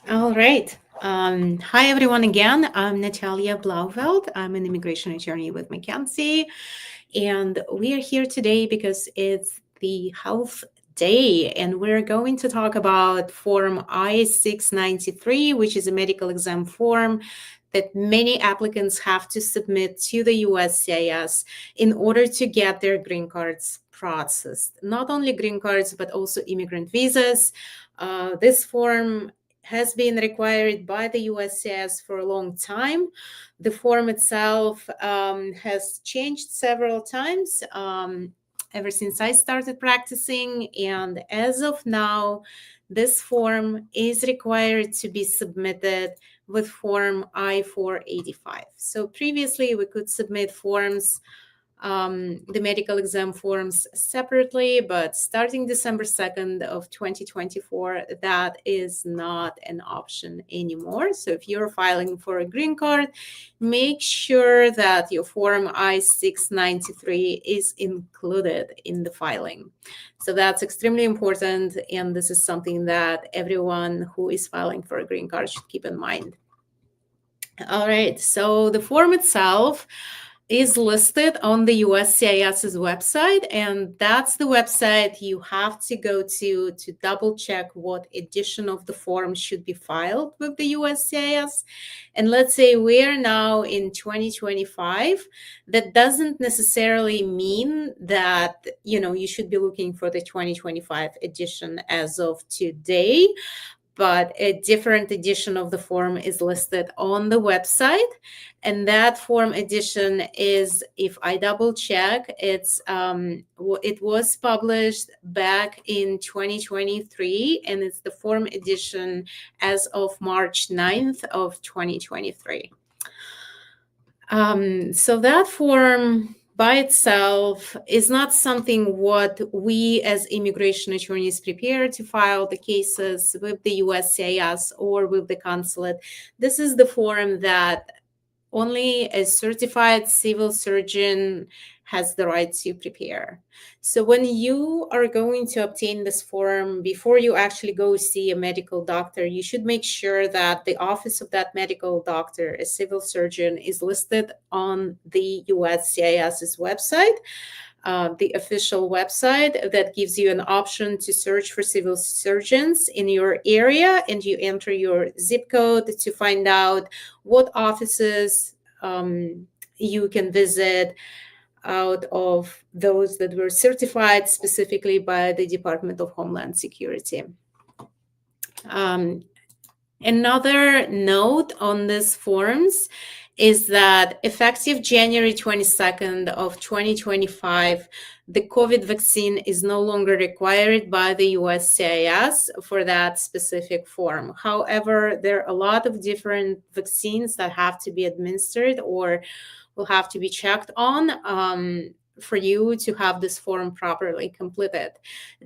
All right. Hi, everyone, again. I'm Natalia Blauveld. I'm an immigration attorney with McKinsey. And we are here today because it's the Health Day, and we're going to talk about Form I-693, which is a medical exam form that many applicants have to submit to the USCIS in order to get their green cards processed. Not only green cards, but also immigrant visas. This form has been required by the USCIS for a long time. The form itself has changed several times ever since I started practicing. And as of now, this form is required to be submitted with Form I-485. So previously, we could submit forms the medical exam forms separately, but starting December 2nd of 2024, that is not an option anymore. So if you're filing for a green card, make sure that your Form I-693 is included in the filing. So that's extremely important, and this is something that everyone who is filing for a green card should keep in mind. All right, so the form itself is listed on the USCIS's website, and that's the website you have to go to double check what edition of the form should be filed with the USCIS. And let's say we are now in 2025. That doesn't necessarily mean that you should be looking for the 2025 edition as of today, but a different edition of the form is listed on the website. And that form edition is, if I double check, it was published back in 2023, and it's the form edition as of March 9th of 2023. So that form by itself is not something what we as immigration attorneys prepare to file the cases with the USCIS or with the consulate. This is the form that only a certified civil surgeon has the right to prepare. So when you are going to obtain this form, before you actually go see a medical doctor, you should make sure that the office of that medical doctor, a civil surgeon, is listed on the USCIS's website. The official website that gives you an option to search for civil surgeons in your area, and you enter your zip code to find out what offices you can visit out of those that were certified specifically by the Department of Homeland Security. Another note on these forms is that effective January 22nd of 2025, the COVID vaccine is no longer required by the USCIS for that specific form. However, there are a lot of different vaccines that have to be administered or will have to be checked on for you to have this form properly completed.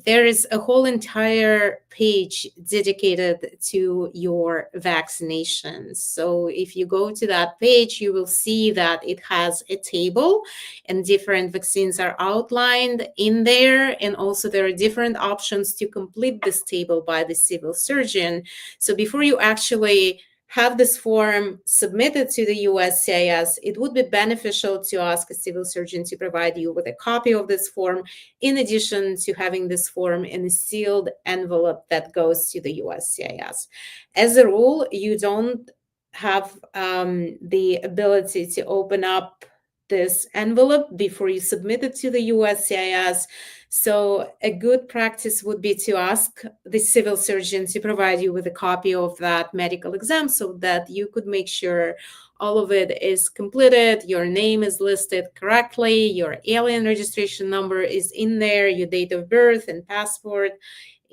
There is a whole entire page dedicated to your vaccinations. So if you go to that page, you will see that it has a table and different vaccines are outlined in there. And also there are different options to complete this table by the civil surgeon. So before you actually have this form submitted to the USCIS, it would be beneficial to ask a civil surgeon to provide you with a copy of this form, in addition to having this form in a sealed envelope that goes to the USCIS. As a rule, you don't have the ability to open up this envelope before you submit it to the USCIS. So a good practice would be to ask the civil surgeon to provide you with a copy of that medical exam so that you could make sure all of it is completed, your name is listed correctly, your alien registration number is in there, your date of birth and passport,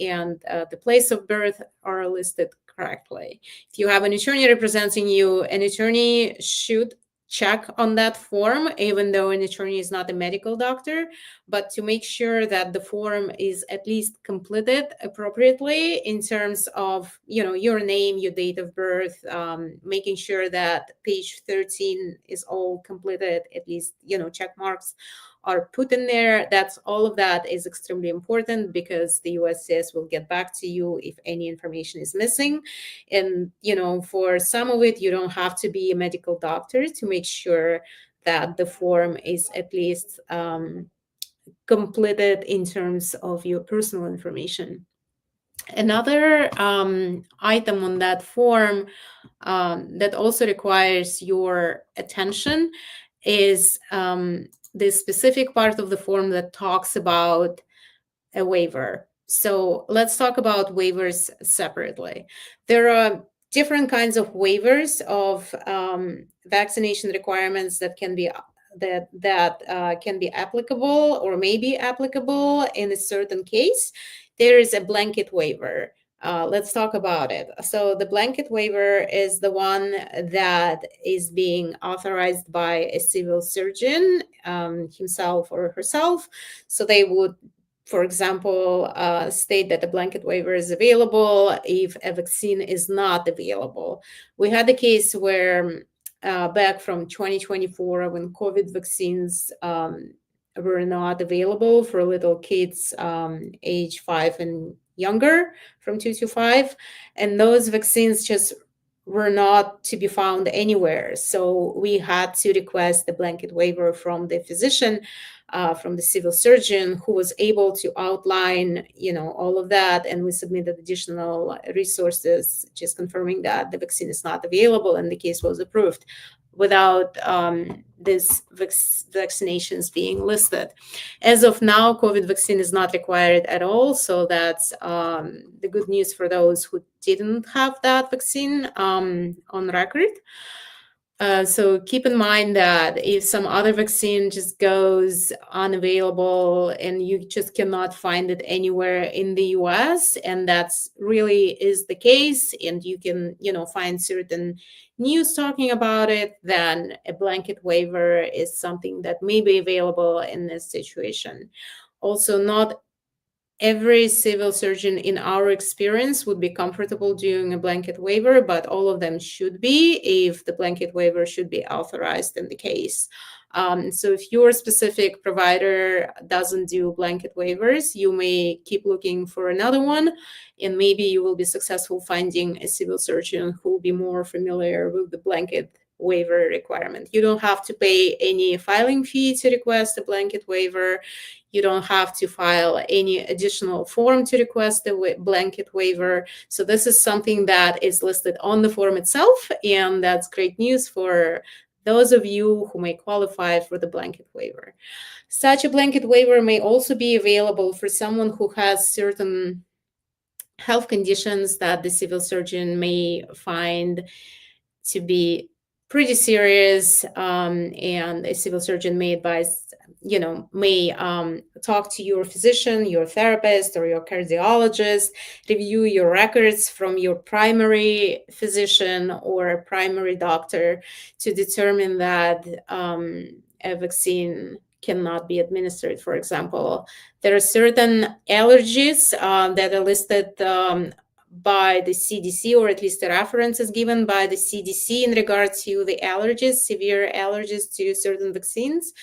and the place of birth are listed correctly. If you have an attorney representing you, an attorney should check on that form, even though an attorney is not a medical doctor, but to make sure that the form is at least completed appropriately in terms of, your name, your date of birth, making sure that page 13 is all completed, at least, check marks are put in there. That's all of that is extremely important because the USCIS will get back to you if any information is missing. And, for some of it, you don't have to be a medical doctor to make sure that the form is at least completed in terms of your personal information. Another item on that form that also requires your attention is the specific part of the form that talks about a waiver. So let's talk about waivers separately. There are different kinds of waivers of vaccination requirements that can be can be applicable or may be applicable in a certain case. There is a blanket waiver. Let's talk about it. So the blanket waiver is the one that is being authorized by a civil surgeon, himself or herself. So they would, for example, state that a blanket waiver is available if a vaccine is not available. We had a case where back from 2024 when COVID vaccines were not available for little kids age 5 and younger, from 2 to 5, and those vaccines just were not to be found anywhere. So we had to request a blanket waiver from the physician, from the civil surgeon, who was able to outline, all of that, and we submitted additional resources, just confirming that the vaccine is not available, and the case was approved without these vaccinations being listed. As of now, COVID vaccine is not required at all, so that's the good news for those who didn't have that vaccine on record. So keep in mind that if some other vaccine just goes unavailable and you just cannot find it anywhere in the US, and that's really is the case, and you can, find certain news talking about it, then a blanket waiver is something that may be available in this situation. Also, not every civil surgeon in our experience would be comfortable doing a blanket waiver, but all of them should be if the blanket waiver should be authorized in the case. So if your specific provider doesn't do blanket waivers, you may keep looking for another one, and maybe you will be successful finding a civil surgeon who will be more familiar with the blanket waiver requirement. You don't have to pay any filing fee to request a blanket waiver. You don't have to file any additional form to request a blanket waiver. So this is something that is listed on the form itself, and that's great news for those of you who may qualify for the blanket waiver. Such a blanket waiver may also be available for someone who has certain health conditions that the civil surgeon may find to be pretty serious, and a civil surgeon may advise, may talk to your physician, your therapist, or your cardiologist, review your records from your primary physician or primary doctor to determine that a vaccine cannot be administered. For example, there are certain allergies that are listed by the CDC, or at least the reference is given by the CDC in regard to the allergies, severe allergies to certain vaccines.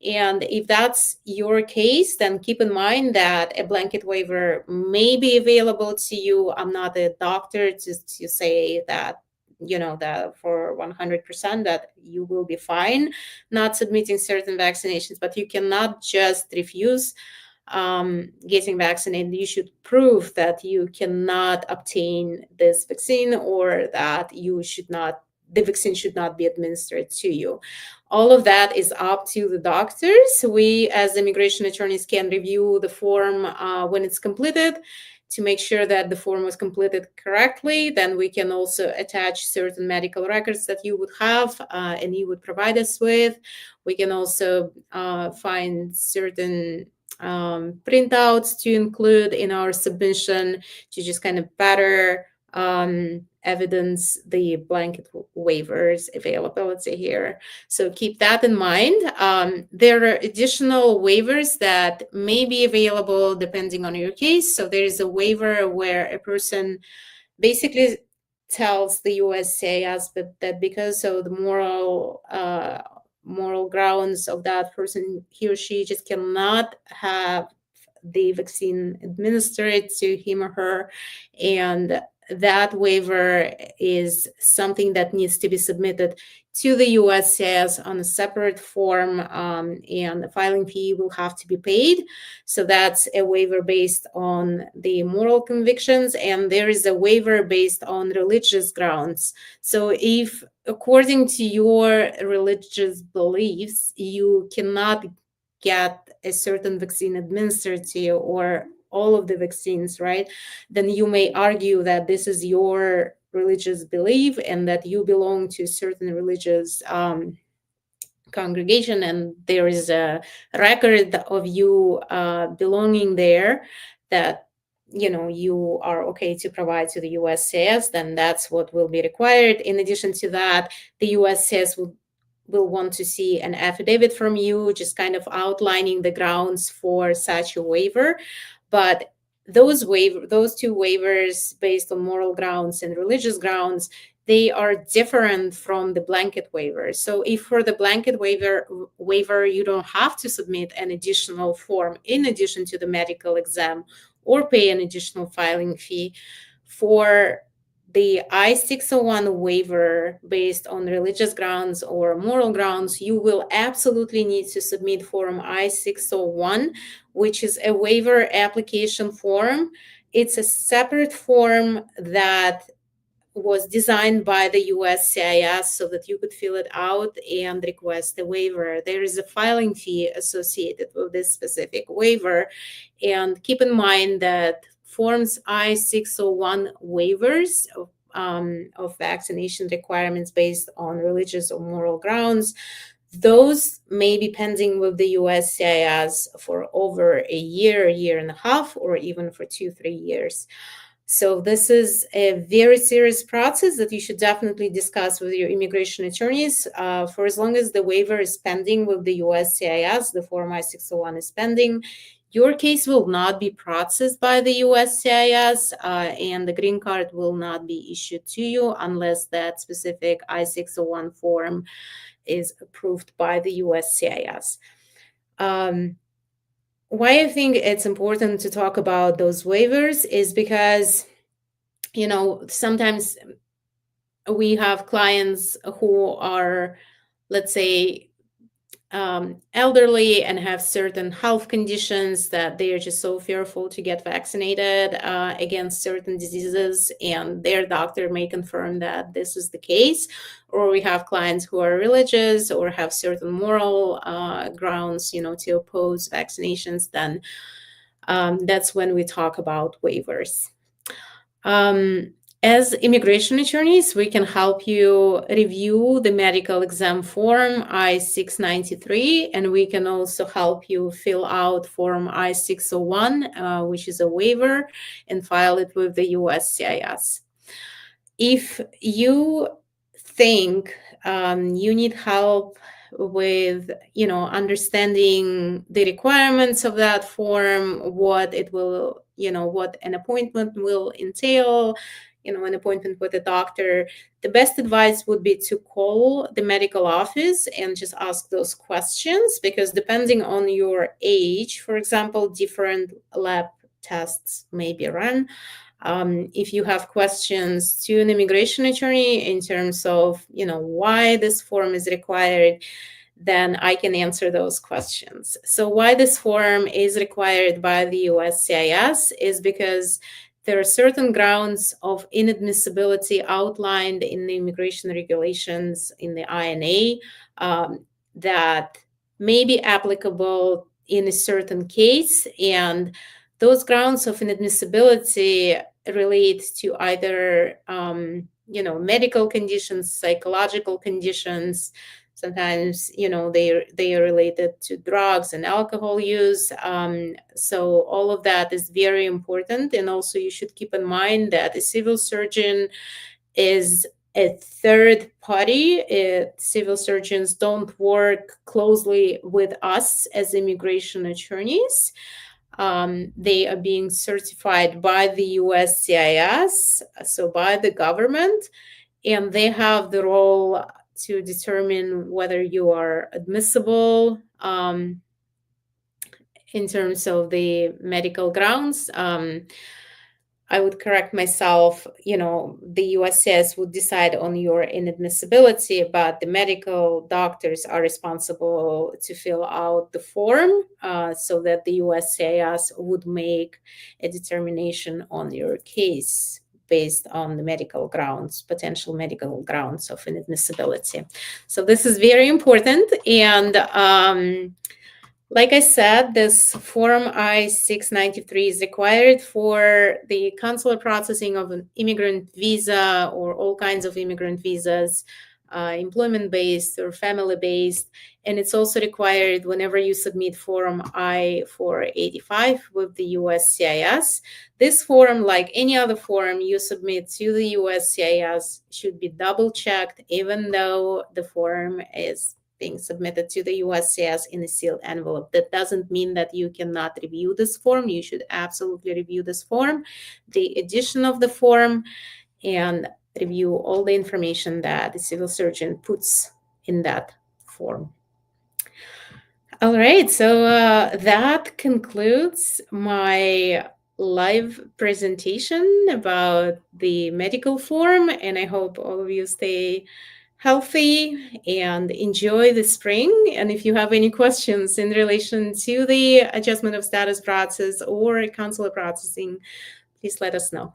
And if that's your case, then keep in mind that a blanket waiver may be available to you. I'm not a doctor to say that, that for 100% that you will be fine not submitting certain vaccinations, but you cannot just refuse getting vaccinated. You should prove that you cannot obtain this vaccine, or that the vaccine should not be administered to you. All of that is up to the doctors. We, as immigration attorneys, can review the form when it's completed to make sure that the form was completed correctly. Then we can also attach certain medical records that you would have and you would provide us with. We can also find certain printouts to include in our submission to just kind of better evidence the blanket waivers availability here. So keep that in mind. There are additional waivers that may be available depending on your case. So there is a waiver where a person basically tells the USCIS that because of the moral grounds of that person, he or she just cannot have the vaccine administered to him or her. And that waiver is something that needs to be submitted to the USCIS on a separate form, and the filing fee will have to be paid. So that's a waiver based on the moral convictions, and there is a waiver based on religious grounds. So if, according to your religious beliefs, you cannot get a certain vaccine administered to you, or all of the vaccines, right? Then you may argue that this is your religious belief and that you belong to a certain religious congregation, and there is a record of you belonging there, that you are okay to provide to the USCIS. Then that's what will be required. In addition to that, the USCIS will want to see an affidavit from you, just kind of outlining the grounds for such a waiver. But those two waivers based on moral grounds and religious grounds, they are different from the blanket waiver. So if for the blanket waiver, you don't have to submit an additional form in addition to the medical exam or pay an additional filing fee. For the I-601 waiver based on religious grounds or moral grounds, you will absolutely need to submit Form I-601, which is a waiver application form. It's a separate form that was designed by the USCIS so that you could fill it out and request a waiver. There is a filing fee associated with this specific waiver. And keep in mind that Forms I-601 waivers of vaccination requirements based on religious or moral grounds, those may be pending with the USCIS for over a year and a half, or even for 2-3 years. So this is a very serious process that you should definitely discuss with your immigration attorneys. For as long as the waiver is pending with the USCIS, the Form I-601 is pending, your case will not be processed by the USCIS, and the green card will not be issued to you unless that specific I-601 form is approved by the USCIS. Why I think it's important to talk about those waivers is because, sometimes we have clients who are, let's say, elderly and have certain health conditions that they are just so fearful to get vaccinated against certain diseases, and their doctor may confirm that this is the case. Or we have clients who are religious or have certain moral grounds, to oppose vaccinations. Then that's when we talk about waivers. As immigration attorneys, we can help you review the medical exam form I-693, and we can also help you fill out Form I-601, which is a waiver, and file it with the USCIS. If you think you need help with understanding the requirements of that form, what it will, what an appointment will entail, an appointment with a doctor, the best advice would be to call the medical office and just ask those questions, because depending on your age, for example, different lab tests may be run. If you have questions to an immigration attorney in terms of, why this form is required, then I can answer those questions. So why this form is required by the USCIS is because there are certain grounds of inadmissibility outlined in the immigration regulations in the INA that may be applicable in a certain case. And those grounds of inadmissibility relate to either, medical conditions, psychological conditions. Sometimes, they are related to drugs and alcohol use. So all of that is very important. And also you should keep in mind that a civil surgeon is a third party. Civil surgeons don't work closely with us as immigration attorneys. They are being certified by the USCIS, so by the government, and they have the role to determine whether you are admissible in terms of the medical grounds. I would correct myself, the USCIS would decide on your inadmissibility, but the medical doctors are responsible to fill out the form so that the USCIS would make a determination on your case based on the medical grounds, potential medical grounds of inadmissibility. So this is very important. And like I said, this Form I-693 is required for the consular processing of an immigrant visa or all kinds of immigrant visas, employment-based or family-based. And it's also required whenever you submit Form I-485 with the USCIS. This form, like any other form you submit to the USCIS, should be double-checked, even though the form is being submitted to the USCIS in a sealed envelope. That doesn't mean that you cannot review this form. You should absolutely review this form, the addition of the form, and review all the information that the civil surgeon puts in that form. All right, so that concludes my live presentation about the medical form, and I hope all of you stay healthy and enjoy the spring. And if you have any questions in relation to the adjustment of status process or consular processing, please let us know.